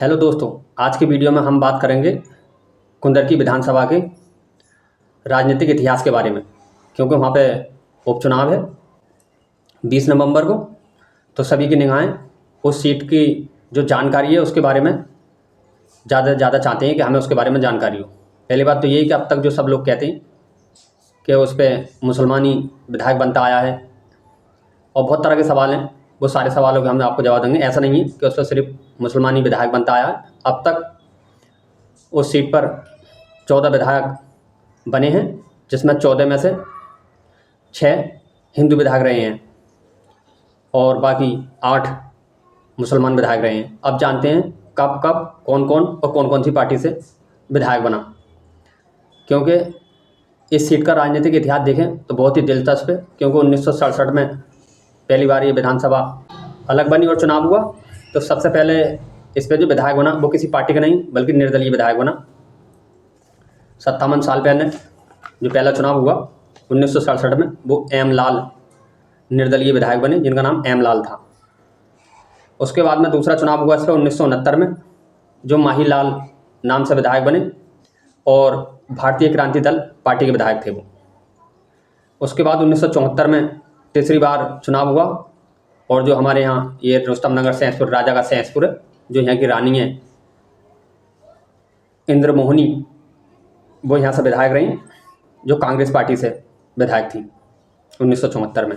Hello दोस्तों, आज की वीडियो में हम बात करेंगे कुंदरकी विधानसभा के राजनीतिक इतिहास के बारे में। क्योंकि वहाँ पे उपचुनाव है 20 नवंबर को, तो सभी की निगाहें उस सीट की जो जानकारी है उसके बारे में ज़्यादा से ज़्यादा चाहते हैं कि हमें उसके बारे में जानकारी हो। पहली बात तो यही कि अब तक जो सब लोग कहते हैं कि उस पर मुसलमानी विधायक बनता आया है और बहुत तरह के सवाल हैं, वो सारे सवालों के हम आपको जवाब देंगे। ऐसा नहीं है कि उस पर सिर्फ मुसलमानी विधायक बनता आया है। अब तक उस सीट पर 14 विधायक बने हैं, जिसमें 14 में से 6 हिंदू विधायक रहे हैं और बाकी 8 मुसलमान विधायक रहे हैं। अब जानते हैं कब कब कौन कौन और कौन कौन सी पार्टी से विधायक बना। क्योंकि इस सीट का राजनीतिक इतिहास देखें तो बहुत ही दिलचस्प है। क्योंकि 1967 में पहली बार ये विधानसभा अलग बनी और चुनाव हुआ, तो सबसे पहले इस पर जो विधायक बना वो किसी पार्टी का नहीं बल्कि निर्दलीय विधायक बना। 57 साल पहले जो पहला चुनाव हुआ 1967 में, वो एम लाल निर्दलीय विधायक बने, जिनका नाम एम लाल था। उसके बाद में दूसरा चुनाव हुआ इस पर 1969 में, जो माही लाल नाम से विधायक बने और भारतीय क्रांति दल पार्टी के विधायक थे वो। उसके बाद 1974 में तीसरी बार चुनाव हुआ और जो हमारे यहाँ ये रुस्तम नगर सैंसपुर, राजा का सैंसपुर है, जो यहाँ की रानी है इंद्र मोहनी, वो यहाँ से विधायक रही, जो कांग्रेस पार्टी से विधायक थी 1974 में।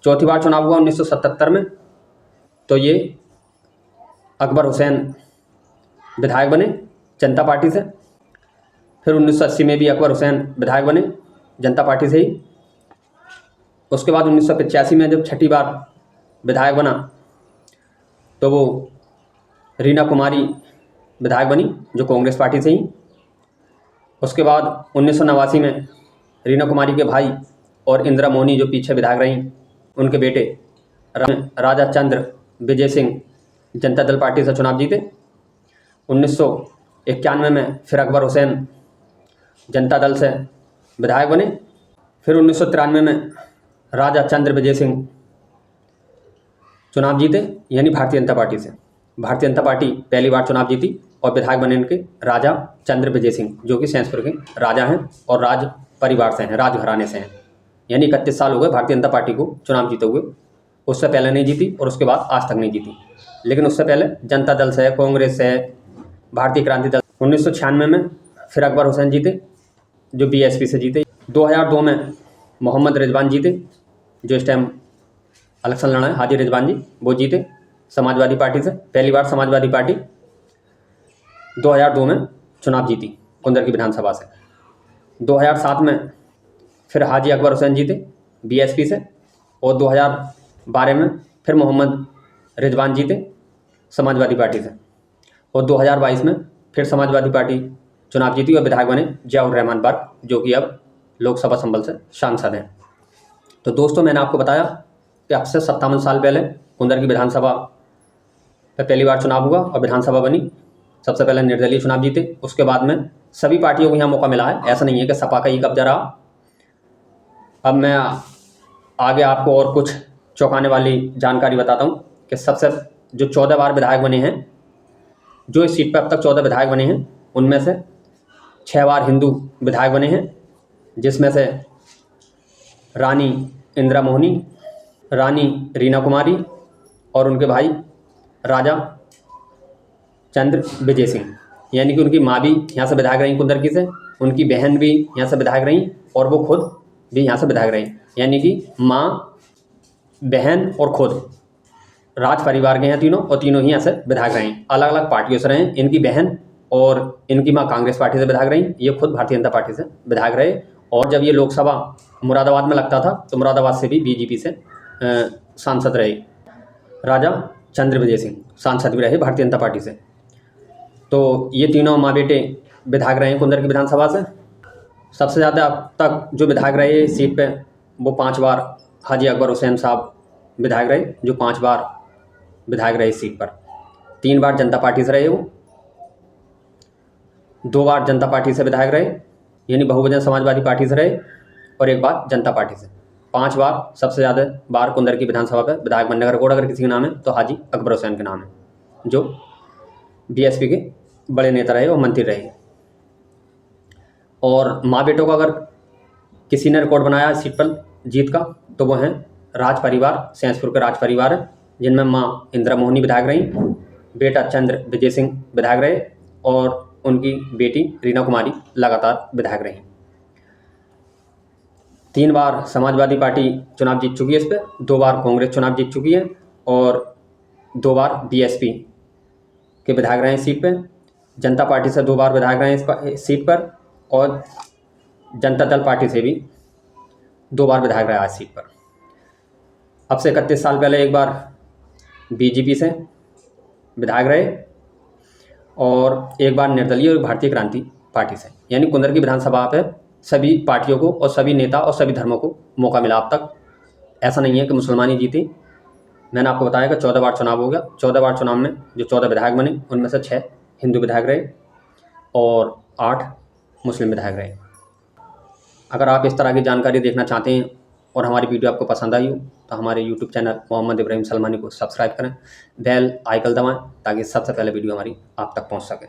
चौथी बार चुनाव हुआ 1977 में, तो ये अकबर हुसैन विधायक बने जनता पार्टी से। फिर 1980 में भी अकबर हुसैन विधायक बने जनता पार्टी से ही। उसके बाद 1985 में जब छठी बार विधायक बना तो वो रीना कुमारी विधायक बनी, जो कांग्रेस पार्टी से ही। उसके बाद 1989 में रीना कुमारी के भाई और इंदिरा मोहनी जो पीछे विधायक रहीं, उनके बेटे राजा चंद्र विजय सिंह जनता दल पार्टी से चुनाव जीते। 1991 में फिर अकबर हुसैन जनता दल से विधायक बने। फिर 1993 में राजा चंद्र विजय सिंह चुनाव जीते, यानी भारतीय जनता पार्टी से। भारतीय जनता पार्टी पहली बार चुनाव जीती और विधायक बने इनके राजा चंद्र विजय सिंह, जो कि सैंसपुर के राजा हैं और राज परिवार से हैं, राजघराने से हैं। यानी 31 साल हो गए भारतीय जनता पार्टी को चुनाव जीते हुए। उससे पहले नहीं जीती और उसके बाद आज तक नहीं जीती। लेकिन उससे पहले जनता दल से, कांग्रेस से, भारतीय क्रांति दल। 1996 में फिर अकबर हुसैन जीते, जो बीएसपी से जीते। 2002 में मोहम्मद रिजवान जीते, जो इस टाइम इलेक्शन लड़ा है, हाजी रिजवान जी, वो जीते समाजवादी पार्टी से। पहली बार समाजवादी पार्टी 2002 में चुनाव जीती कुंदरकी विधानसभा से। 2007 में फिर हाजी अकबर हुसैन जीते बीएसपी से और 2012 में फिर मोहम्मद रिजवान जीते समाजवादी पार्टी से। और 2022 में फिर समाजवादी पार्टी चुनाव जीती और विधायक बने जियाउर रहमान बर्क, जो कि अब लोकसभा संबल से सांसद हैं। तो दोस्तों, मैंने आपको बताया कि अब से 57 साल पहले कुंदरकी विधानसभा पर पहली बार चुनाव हुआ और विधानसभा बनी। सबसे पहले निर्दलीय चुनाव जीते, उसके बाद में सभी पार्टियों को यहाँ मौका मिला है। ऐसा नहीं है कि सपा का ही कब्जा रहा। अब मैं आगे आपको और कुछ चौंकाने वाली जानकारी बताता हूँ कि सबसे जो 14 बार विधायक बने हैं, जो इस सीट पर अब तक 14 विधायक बने हैं, उनमें से 6 बार हिंदू विधायक बने हैं, जिसमें से रानी इंदिरा मोहनी, रानी रीना कुमारी और उनके भाई राजा चंद्र विजय सिंह। यानी कि उनकी माँ भी यहाँ से विधायक रहीं कुंदरकी से, उनकी बहन भी यहाँ से विधायक रहीं और वो खुद भी यहाँ से विधायक रहीं। यानी कि माँ, बहन और खुद राज परिवार के हैं तीनों, और तीनों ही यहाँ से विधायक रहीं। अलग अलग पार्टियों से रहे। इनकी बहन और इनकी माँ कांग्रेस पार्टी से विधायक रहीं, ये खुद भारतीय जनता पार्टी से विधायक रहे। और जब ये लोकसभा मुरादाबाद में लगता था तो मुरादाबाद से भी बीजेपी से सांसद रहे। राजा चंद्र विजय सिंह सांसद भी रहे भारतीय जनता पार्टी से। तो ये तीनों माँ बेटे विधायक रहे कुंदरकी विधानसभा से। सबसे ज़्यादा अब तक जो विधायक रहे इस सीट पे, वो 5 बार हाजी अकबर हुसैन साहब विधायक रहे, जो 5 बार विधायक रहे इस सीट पर। 3 बार जनता पार्टी से रहे वो, 2 बार जनता पार्टी से विधायक रहे, यानी बहुवचन समाजवादी पार्टी से रहे, और 1 बार जनता पार्टी से। 5 बार सबसे ज़्यादा बार कुंदरकी विधानसभा पर विधायक बनने का रिकॉर्ड अगर किसी के नाम है तो हाजी अकबर हुसैन के नाम है, जो बीएसपी के बड़े नेता रहे और मंत्री रहे। और माँ बेटों का अगर किसी ने रिकॉर्ड बनाया इस सीट पर जीत का, तो वो हैं राज परिवार, सैंसपुर के राज परिवार है, जिनमें माँ इंदिरा मोहनी विधायक रही, बेटा चंद्र विजय सिंह विधायक रहे और उनकी बेटी रीना कुमारी लगातार विधायक रही। 3 बार समाजवादी पार्टी चुनाव जीत चुकी है इस पर, 2 बार कांग्रेस चुनाव जीत चुकी है और 2 बार बीएसपी के विधायक रहे इस सीट पे। जनता पार्टी से 2 बार विधायक रहे इस सीट पर और जनता दल पार्टी से भी 2 बार विधायक रहा इस सीट पर। अब से 31 साल पहले एक बार बीजेपी से विधायक रहे और एक बार निर्दलीय और भारतीय क्रांति पार्टी से। यानी कुंदरकी विधानसभा पे सभी पार्टियों को और सभी नेता और सभी धर्मों को मौका मिला अब तक। ऐसा नहीं है कि मुसलमान ही जीती। मैंने आपको बताया कि 14 बार चुनाव हो गया। 14 बार चुनाव में जो 14 विधायक बने, उनमें से 6 हिंदू विधायक रहे और 8 मुस्लिम विधायक रहे। अगर आप इस तरह की जानकारी देखना चाहते हैं और हमारी वीडियो आपको पसंद आई हो तो हमारे यूट्यूब चैनल मोहम्मद इब्राहिम सलमानी को सब्सक्राइब करें, बेल आइकन दबाएं ताकि सबसे पहले वीडियो हमारी आप तक पहुंच सके।